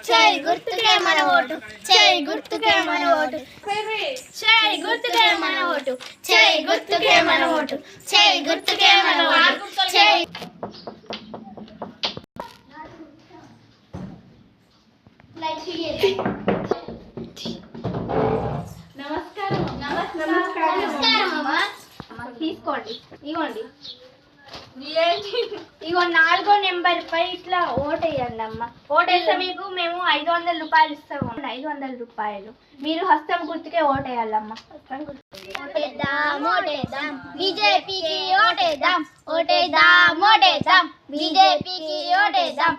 చేయి గుర్తుకే మన ఓటు, చేయి గుర్తుకే మన ఓటు, చేయి గుర్తుకే మన ఓటు, చేయి గుర్తుకే మన ఓటు, చేయి గుర్తుకే మన ఓటు, చేయి. నమస్కారం అమ్మా. తీసుకోండి, ఇగోండి. ఇగో 4వ నెంబర్ పై ఇట్లా ఓటేయండి అమ్మ. ఓటేస్తే మీకు మేము 500 రూపాయలు ఇస్తాము. 500 రూపాయలు మీరు హస్తం గుర్తుకే ఓటేయాలమ్మా. ఓటేద్దాం ఓటేద్దాం బీజేపీకి ఓటేద్దాం, ఓటేద్దాం ఓటేద్దాం బీజేపీకి ఓటేద్దాం.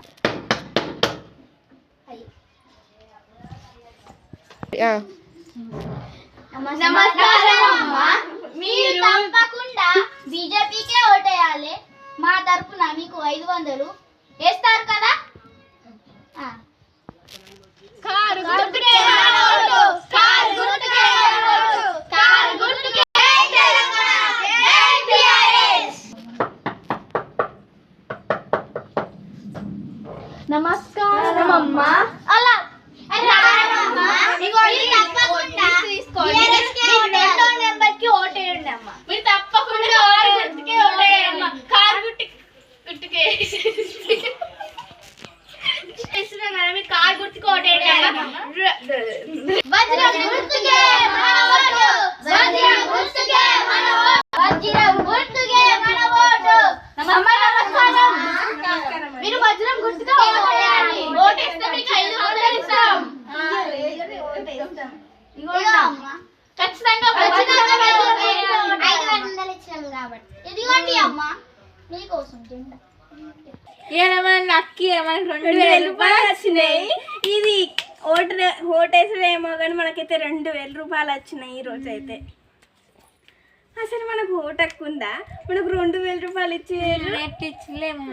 నమస్కారం అమ్మా. మీరు తప్పకుండా బీజేపీకే ఓటేయాలి. మా తరపున మీకు 500 వేస్తారు కదా. కారు గుర్తుకే మన ఓటు, కారు గుర్తుకే మన ఓటు, కారు గుర్తుకే. జై తెలంగాణ, జై టిఆర్ఎస్. నమస్కారం అమ్మా. అలా రారమ్మా. ఇగోండి, తప్పకుండా రెండో నెంబర్ కి ఓటేయండి అమ్మా. మీరు తప్పకుండా కారు గుర్తుకే ఓటేయండి. కారు గుర్తుకే చేస్తున్నా కదా, మీరు కారు గుర్తుకే ఓటేయండి అమ్మా. వజ్రం గుర్తుకే మన ఓటు, వజ్రం గుర్తుకే మన ఓటు, వజ్రం గుర్తుకే మన ఓటు. నమస్కారం. మీరు వజ్రం గుర్తుకే ఓటేయాలి. ఓటేస్తే మీకు 500 ఇస్తాం. ఖచ్చితంగా 500 ఇచ్చాం కాబట్టి ఇదిగోండి అమ్మా మీకోసం తింటా. లక్కీ మనకి 2000 రూపాయలు వచ్చినాయి. ఇది ఓటేసడేమో కానీ మనకైతే 2000 రూపాయలు వచ్చినాయి ఈ రోజు అయితే. అసలు మనకు ఓటు హక్కు ఉందా? మనకు 2000 రూపాయలు ఇచ్చి ఇచ్చలేము.